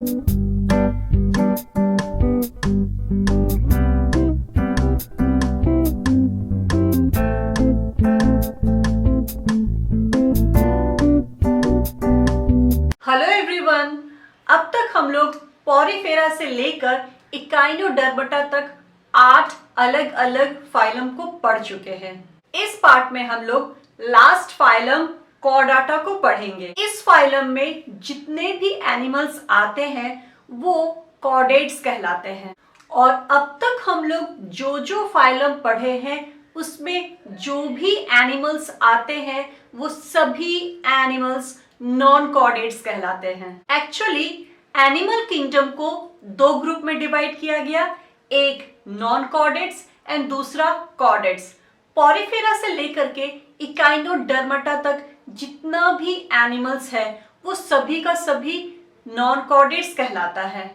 Hello everyone, अब तक हम लोग पॉरीफेरा से लेकर इकाइनोडर्मेटा तक 8 अलग अलग फाइलम को पढ़ चुके हैं। इस पार्ट में हम लोग लास्ट फाइलम कॉर्डाटा को पढ़ेंगे। इस फाइलम में जितने भी एनिमल्स आते हैं वो कॉर्डेट्स कहलाते हैं। और अब तक हम लोग जो जो फाइलम पढ़े हैं उसमें जो भी एनिमल्स आते हैं वो सभी एनिमल्स नॉन कॉर्डेट्स कहलाते हैं। एक्चुअली एनिमल किंगडम को दो ग्रुप में डिवाइड किया गया, एक नॉन कॉर्डेट्स एंड दूसरा कॉर्डेट्स। पॉरीफेरा से लेकर के इकाइनोडर्मेटा तक जितना भी एनिमल्स है वो सभी का सभी नॉन कॉर्डेट्स कहलाता है।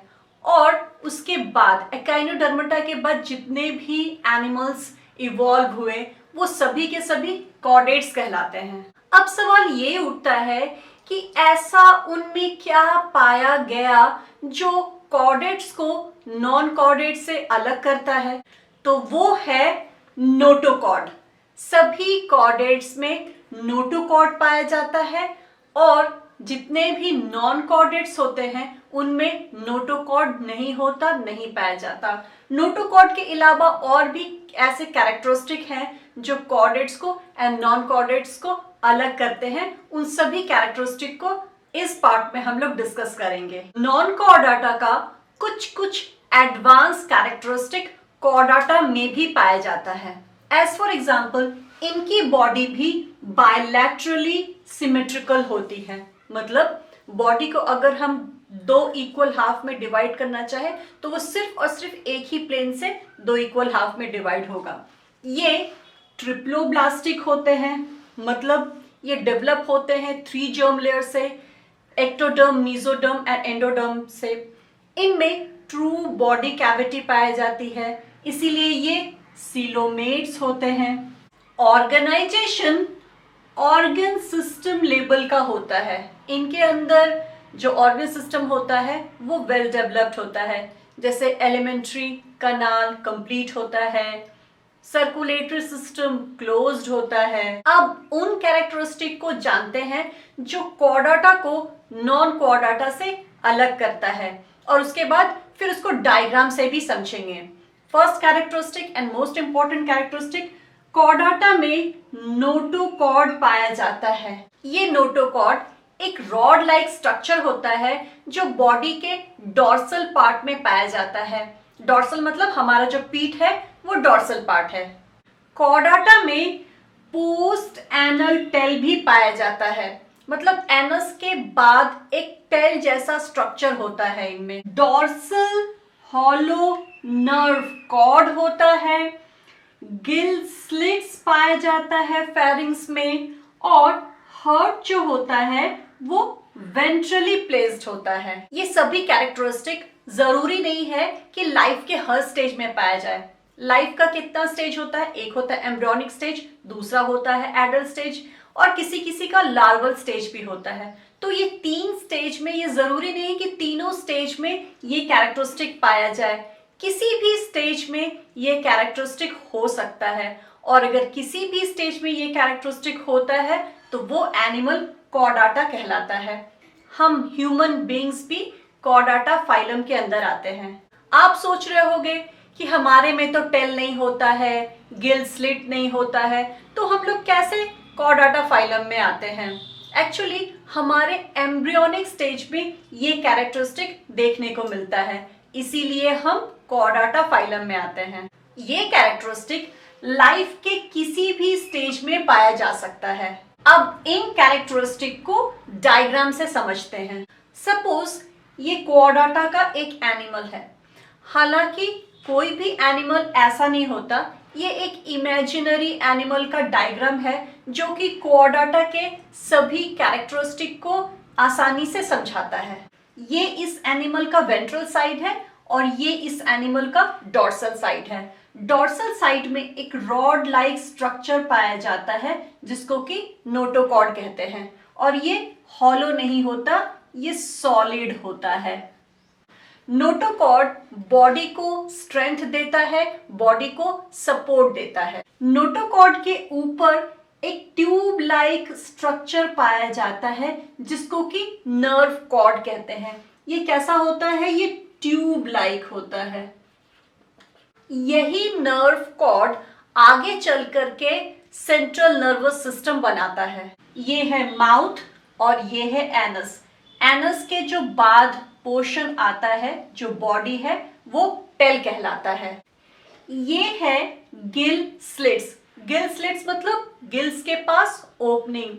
और उसके बाद इकाइनोडर्मेटा के बाद जितने भी एनिमल्स इवॉल्व हुए वो सभी के सभी कॉर्डेट्स कहलाते हैं। अब सवाल ये उठता है कि ऐसा उनमें क्या पाया गया जो कॉर्डेट्स को नॉन कॉर्डेट्स से अलग करता है, तो वो है नोटोकॉर्ड। सभी कॉर्डेट्स में नोटोकॉर्ड पाया जाता है और जितने भी नॉन कॉर्डेट्स होते हैं उनमें नोटोकॉर्ड नहीं होता, नहीं पाया जाता। नोटोकॉर्ड के अलावा और भी ऐसे कैरेक्टरिस्टिक हैं जो कॉर्डेट्स को एंड नॉन कॉर्डेट्स को अलग करते हैं। उन सभी कैरेक्टरिस्टिक को इस पार्ट में हम लोग डिस्कस करेंगे। नॉन कॉर्डाटा का कुछ एडवांस कैरेक्टरिस्टिक कॉर्डाटा में भी पाया जाता है। एज फॉर एग्जाम्पल इनकी बॉडी भी बायलैटरली सिमेट्रिकल होती है। मतलब बॉडी को अगर हम दो इक्वल हाफ में डिवाइड करना चाहे तो वो सिर्फ और सिर्फ एक ही प्लेन से दो इक्वल हाफ में डिवाइड होगा। ये ट्रिप्लोब्लास्टिक होते हैं, मतलब ये डेवलप होते हैं 3 जर्म लेयर से, एक्टोडर्म, मेसोडर्म एंड एंडोडर्म से। इनमें ट्रू बॉडी कैविटी पाई जाती है, इसीलिए ये सीलोमेट्स होते हैं। ऑर्गेनाइजेशन ऑर्गन सिस्टम लेवल का होता है। इनके अंदर जो ऑर्गन सिस्टम होता है वो वेल डेवलप्ड होता है, जैसे एलिमेंट्री कनाल कंप्लीट होता है, सर्कुलेटरी सिस्टम क्लोज्ड होता है। अब उन कैरेक्टरिस्टिक को जानते हैं जो कॉर्डाटा को नॉन कॉर्डाटा से अलग करता है और उसके बाद फिर उसको डायग्राम से भी समझेंगे। First characteristic and most important characteristic, Chordata में नोटोकॉर्ड पाया जाता है। ये नोटोकॉर्ड एक रॉड लाइक स्ट्रक्चर होता है जो बॉडी के डॉर्सल पार्ट में पाया जाता है। डॉर्सल मतलब हमारा जो पीठ है वो डॉर्सल पार्ट है। कॉर्डाटा में पोस्ट एनल टेल भी पाया जाता है, मतलब एनस के बाद एक टेल जैसा स्ट्रक्चर होता है। इनमें डॉर्सल हॉलो नर्व कॉर्ड होता है, गिल स्लिट्स पाया जाता है फेरिंग्स में, और हार्ट जो होता है वो वेंट्रली प्लेस्ड होता है। ये सभी कैरेक्टरिस्टिक जरूरी नहीं है कि लाइफ के हर स्टेज में पाया जाए। लाइफ का कितना स्टेज होता है, एक होता है एम्ब्रियोनिक स्टेज, दूसरा होता है एडल्ट स्टेज, और किसी किसी का लार्वल स्टेज भी होता है। तो ये 3 स्टेज में ये जरूरी नहीं कि तीनों स्टेज में ये कैरेक्टरिस्टिक पाया जाए। किसी भी स्टेज में ये कैरेक्टरिस्टिक हो सकता है, और अगर किसी भी स्टेज में ये कैरेक्टरिस्टिक होता है तो वो एनिमल कॉर्डाटा कहलाता है। हम ह्यूमन बीइंग्स भी कॉर्डाटा फाइलम के अंदर आते हैं। आप सोच रहे होंगे कि हमारे में तो टेल नहीं होता है, गिल स्लिट नहीं होता है, तो हम लोग कैसे कॉर्डाटा फाइलम में आते हैं? एक्चुअली हमारे एम्ब्रियोनिक स्टेज में ये कैरेक्टरिस्टिक देखने को मिलता है, इसीलिए हम कॉर्डाटा फाइलम में आते हैं। ये कैरेक्टरिस्टिक लाइफ के किसी भी स्टेज में पाया जा सकता है। अब इन कैरेक्टरिस्टिक को डायग्राम से समझते हैं। सपोज ये कॉर्डाटा का एक एनिमल है। हालांकि कोई भी एनिमल ऐसा नहीं होता, ये एक इमेजिनरी एनिमल का डायग्राम है जो कि कॉर्डाटा के सभी कैरेक्टरिस्टिक को आसानी से समझाता है। ये इस एनिमल का वेंट्रल साइड है और ये इस एनिमल का डॉर्सल साइड है। डॉर्सल साइड में एक रॉड लाइक स्ट्रक्चर पाया जाता है जिसको कि नोटोकॉर्ड कहते हैं, और ये हॉलो नहीं होता, ये सॉलिड होता है। नोटोकॉर्ड बॉडी को स्ट्रेंथ देता है, बॉडी को सपोर्ट देता है। नोटोकॉर्ड के ऊपर एक ट्यूब लाइक स्ट्रक्चर पाया जाता है जिसको कि नर्व कॉर्ड कहते हैं। ये कैसा होता है? ये ट्यूब लाइक होता है। यही नर्व कॉर्ड आगे चल करके सेंट्रल नर्वस सिस्टम बनाता है। ये है माउथ और ये है एनस। एनस के जो बाद पोर्शन आता है, जो बॉडी है, वो टेल कहलाता है। ये है गिल स्लिट्स। गिल स्लिट्स मतलब गिल्स के पास ओपनिंग।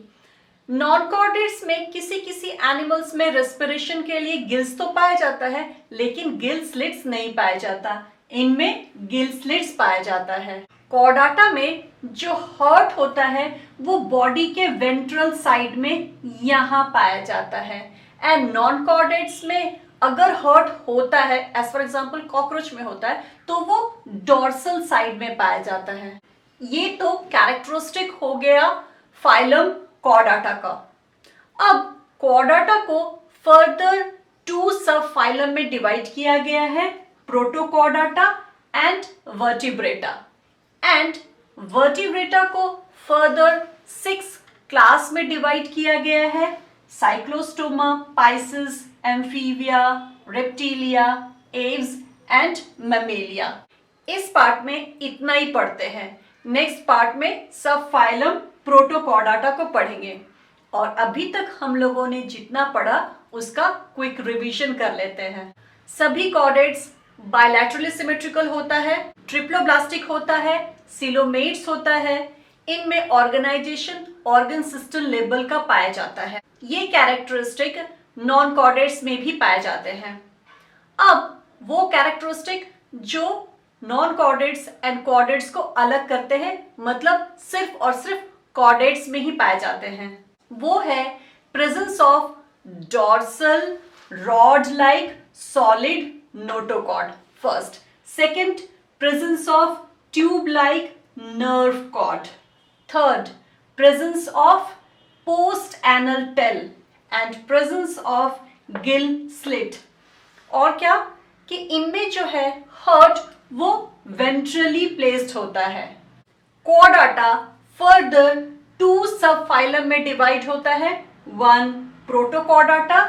नॉन कॉर्डेट्स में किसी किसी एनिमल्स में रेस्पिरेशन के लिए गिल्स तो पाया जाता है, लेकिन गिल स्लिट्स नहीं पाया जाता। इनमें गिल स्लिट्स पाया जाता है। कॉर्डाटा में जो हार्ट होता है वो बॉडी के वेंट्रल साइड में यहाँ पाया जाता है। एंड नॉन कॉर्डेट्स में अगर हार्ट होता है, एज फॉर एग्जाम्पल कॉकरोच में होता है, तो वो डोर्सल साइड में पाया जाता है। ये तो कैरेक्टरिस्टिक हो गया फाइलम कॉर्डाटा का। अब कॉर्डाटा को फर्दर 2 सब फाइलम में डिवाइड किया गया है, प्रोटोकॉर्डाटा एंड वर्टिब्रेटा। एंड वर्टिब्रेटा को फर्दर 6 क्लास में डिवाइड किया गया है, Cyclostoma, Pisces, amphibia, reptilia, Aves and Mammalia. इस पार्ट में इतना ही पढ़ते हैं। नेक्स्ट पार्ट में सब फाइलम प्रोटोकॉर्डाटा को पढ़ेंगे। और अभी तक हम लोगों ने जितना पढ़ा उसका क्विक रिवीजन कर लेते हैं। सभी कॉर्डेट्स बायलैटरली सिमेट्रिकल होता है, ट्रिप्लोब्लास्टिक होता है, सिलोमेट्स होता है। इनमें ऑर्गेनाइजेशन ऑर्गन सिस्टम लेवल का पाया जाता है। ये कैरेक्टरिस्टिक नॉन कॉर्डेट्स में भी पाए जाते हैं। अब वो कैरेक्टरिस्टिक जो नॉन कॉर्डेट्स एंड कॉर्डेट्स को अलग करते हैं, मतलब सिर्फ और सिर्फ कॉर्डेट्स में ही पाए जाते हैं, वो है presence of dorsal rod like solid notochord first. Second, presence of tube like nerve cord. Third, presence of post anal tail and presence of gill slit. और क्या कि इनमें जो है हार्ट वो वेंट्रली प्लेस्ड होता है। कॉर्डाटा फर्दर 2 सब फाइलम में डिवाइड होता है, 1 प्रोटोकॉर्डाटा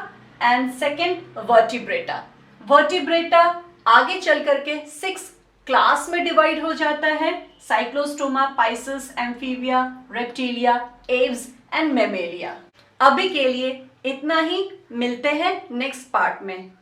एंड सेकंड वर्टिब्रेटा। वर्टिब्रेटा आगे चल करके 6 क्लास में डिवाइड हो जाता है, Cyclostoma, Pisces, amphibia, reptilia, Aves and Mammalia. अभी के लिए इतना ही, मिलते हैं नेक्स्ट पार्ट में।